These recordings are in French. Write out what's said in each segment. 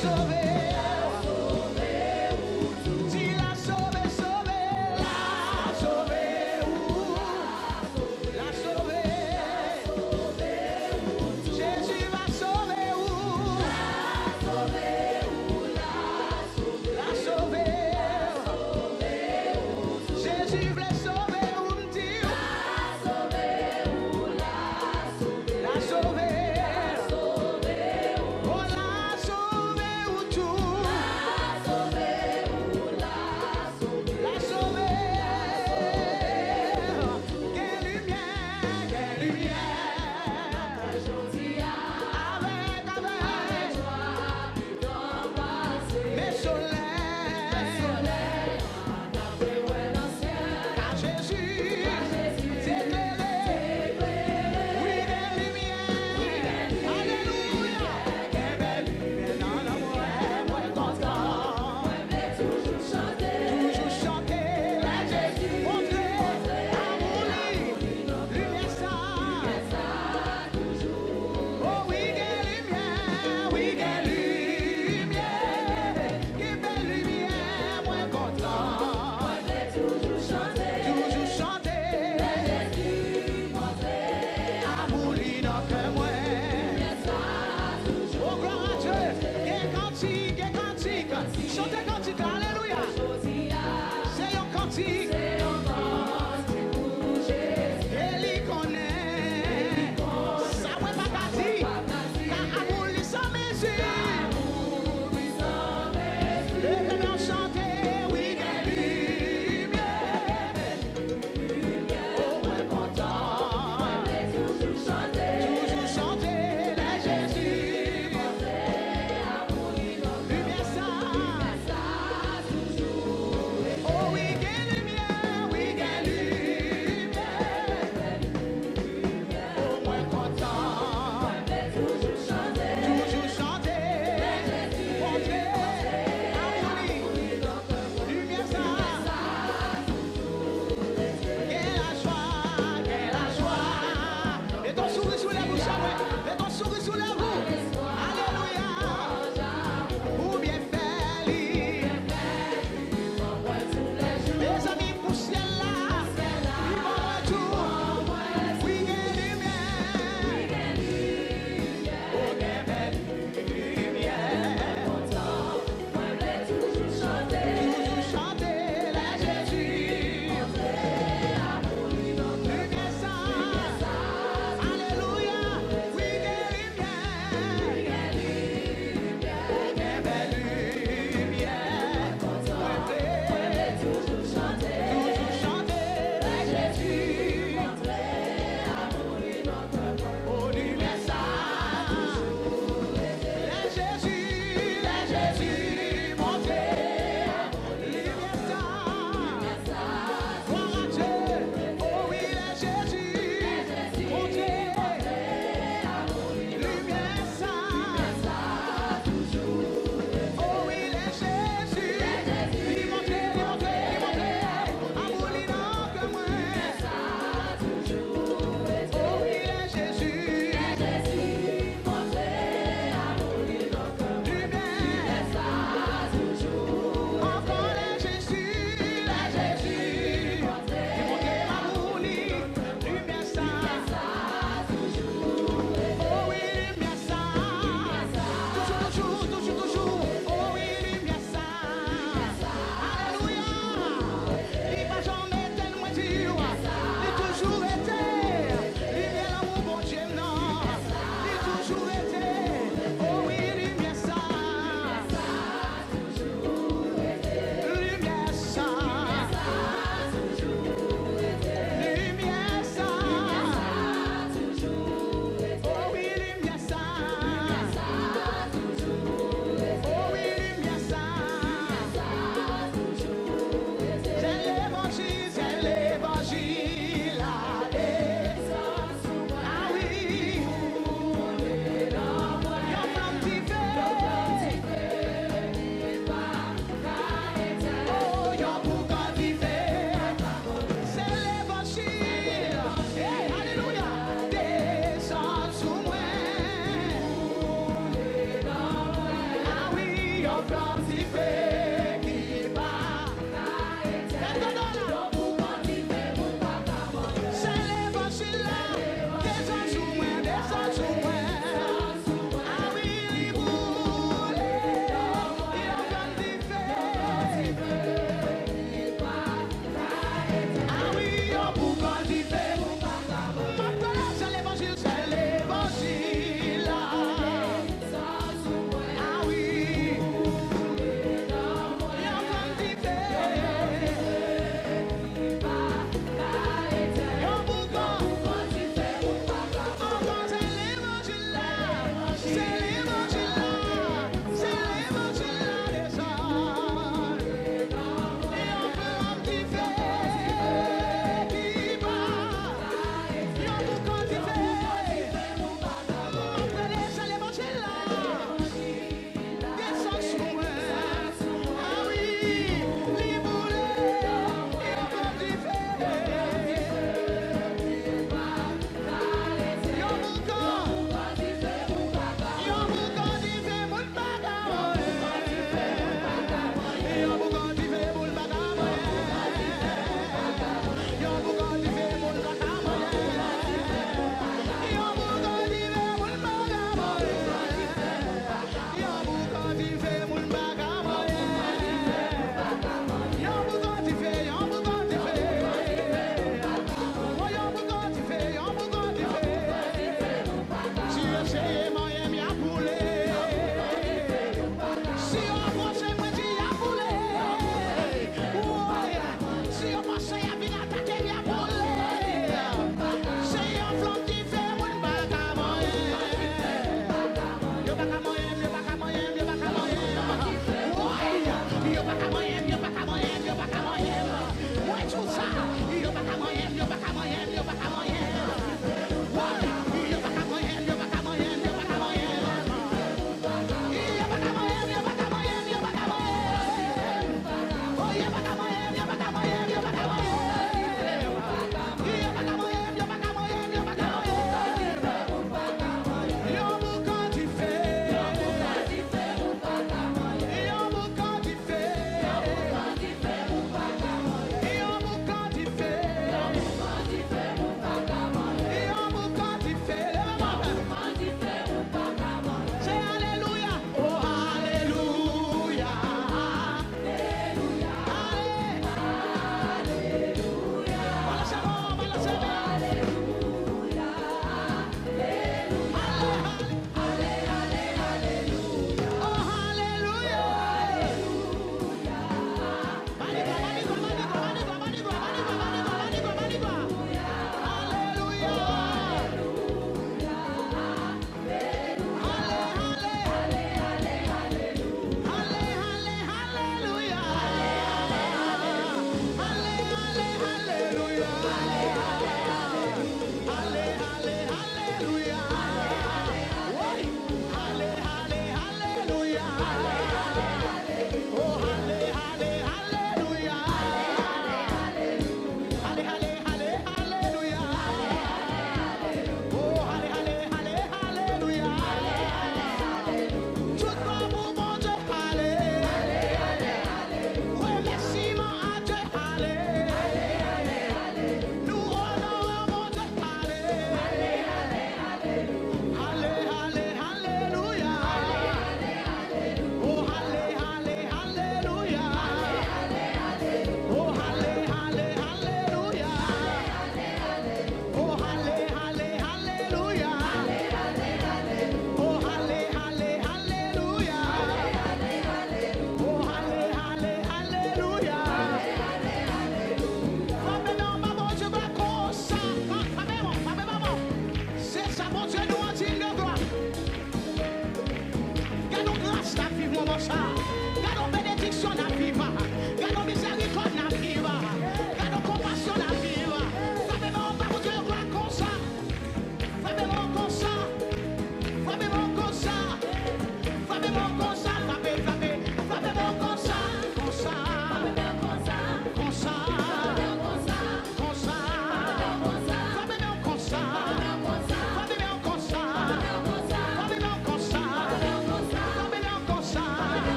La sauver, oh la sauver,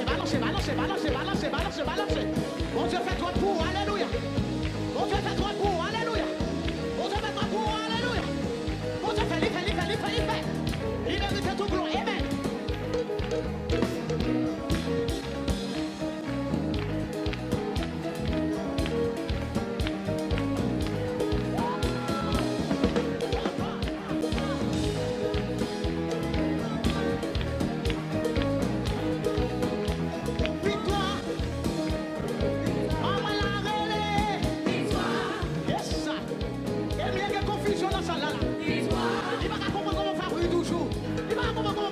balancez. Bon Dieu fait toi pour, alléluia. Bon Dieu fait toi pour, alléluia. Bon Dieu fait toi pour, alléluia. Bon Dieu fait, il fait. Il mérite tout gloire, amen. Confusion dans ça là. Il va comprendre comment faire toujours. Il va comprendre comment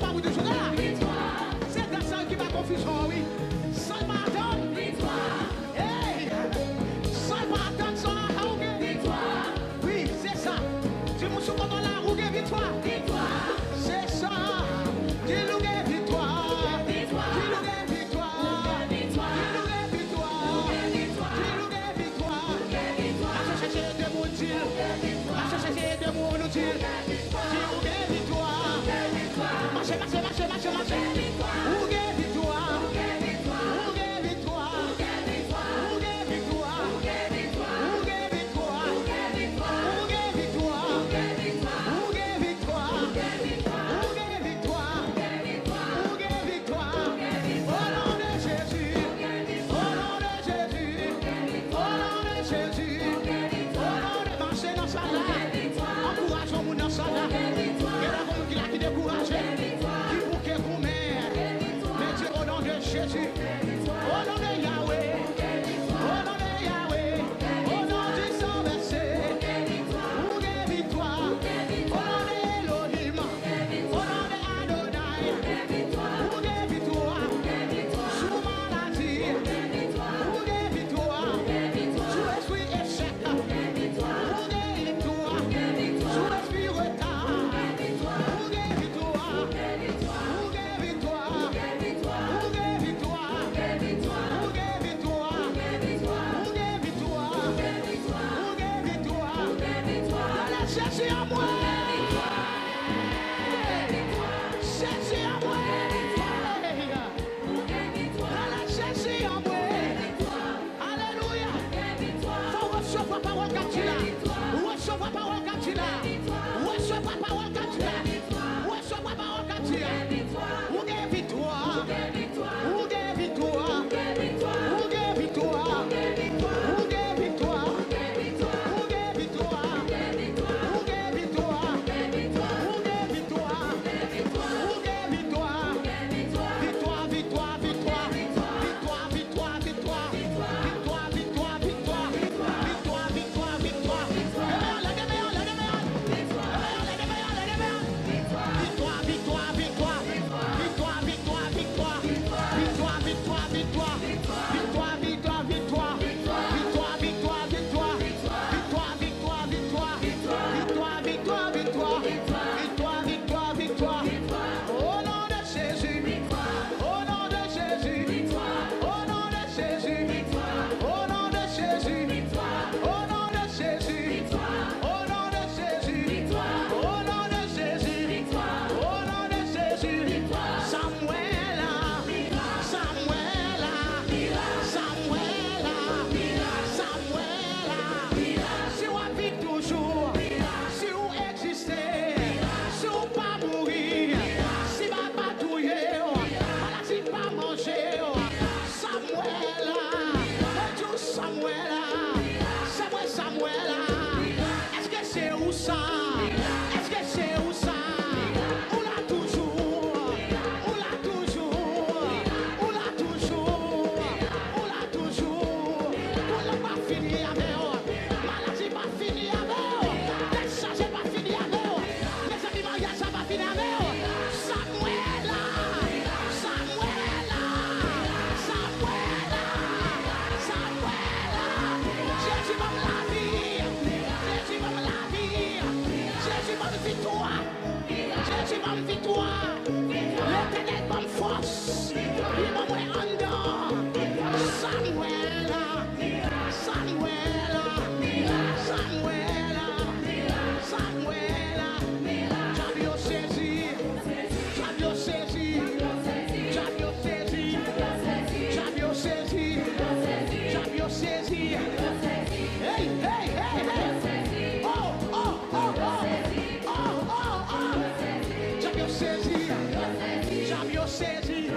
J'aime saisi.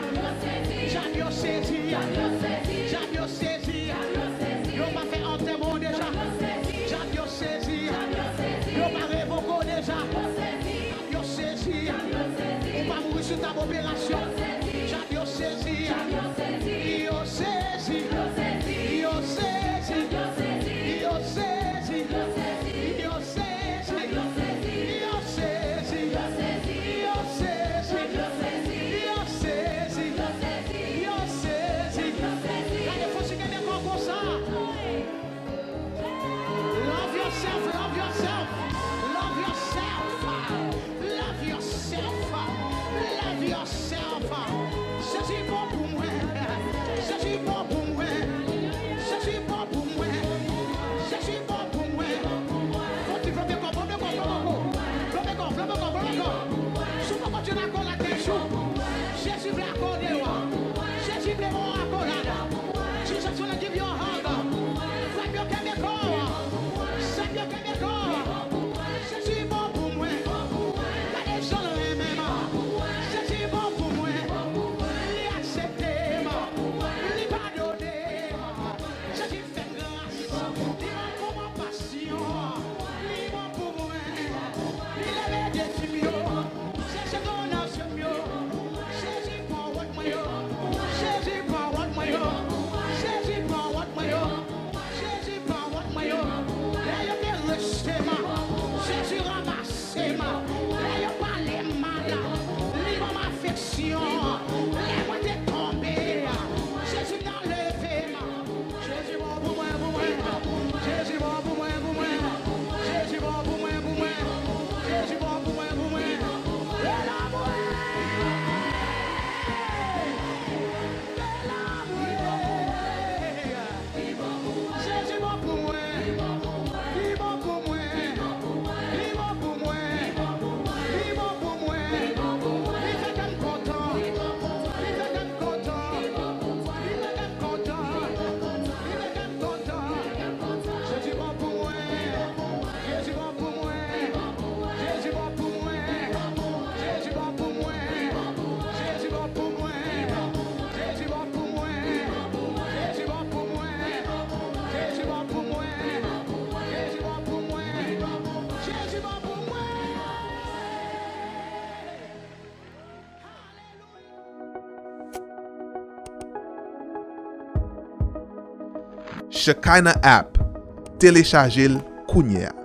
J'aime saisi. J'aime saisi. Yo pas fait enterrement déjà. J'aime saisi. Yo pas révoqué déjà. J'aime saisi. On va mourir sur ta opération. J'aime saisi. Yo saisi. Yo saisi. Yo saisi. Yo saisi. Yo saisi. Yo saisi. Yo saisi. Allez, faut se gagner comme ça. Love yourself, love yourself, love yourself, love yourself, love yourself. C'est bon pour moi, c'est bon pour moi, c'est bon pour moi, c'est bon pour moi. Faut tu flopper comme flopper si vous continuez à coller la tête, Jésus veut accorder, Jésus veut accorder. Jesus will give you a hug. Clap your chemical. Send your chemical. C'est bon pour moi. La nation le même. C'est bon pour moi. Lui accepter. Lui pardonner. Jésus fait grâce. Il a pour ma passion. Lui bon pour moi. Il avait des filles. C'est qu'on a ce mieux. Jésus prend what moi. Jésus prend what moi. Jésus prend what moi. Jésus prend what moi. Là il y a le schéma. Jésus ramasse ma. Là il y a pas les malades. Libre ma affection. Les moi t'es tombé. Jésus n'a levé ma. Jésus bon pour moi, pour moi. Jésus bon pour moi, pour moi. Jésus bon pour moi, pour moi. Jésus bon pour moi, pour moi. Et l'amour. Jésus bon pour moi, il bon pour moi, il bon pour moi, il bon pour moi, il fait qu'un content, il fait qu'un content, il fait qu'un content, il fait qu'un content. Jésus bon pour moi, Jésus bon pour moi, Jésus bon pour moi, Jésus bon pour moi, Jésus bon pour moi, Jésus bon pour moi, Jésus bon pour moi. Jésus bon pour moi, Jésus bon pour moi, Jésus bon pour moi. Shekinah app, téléchargez-le kounya.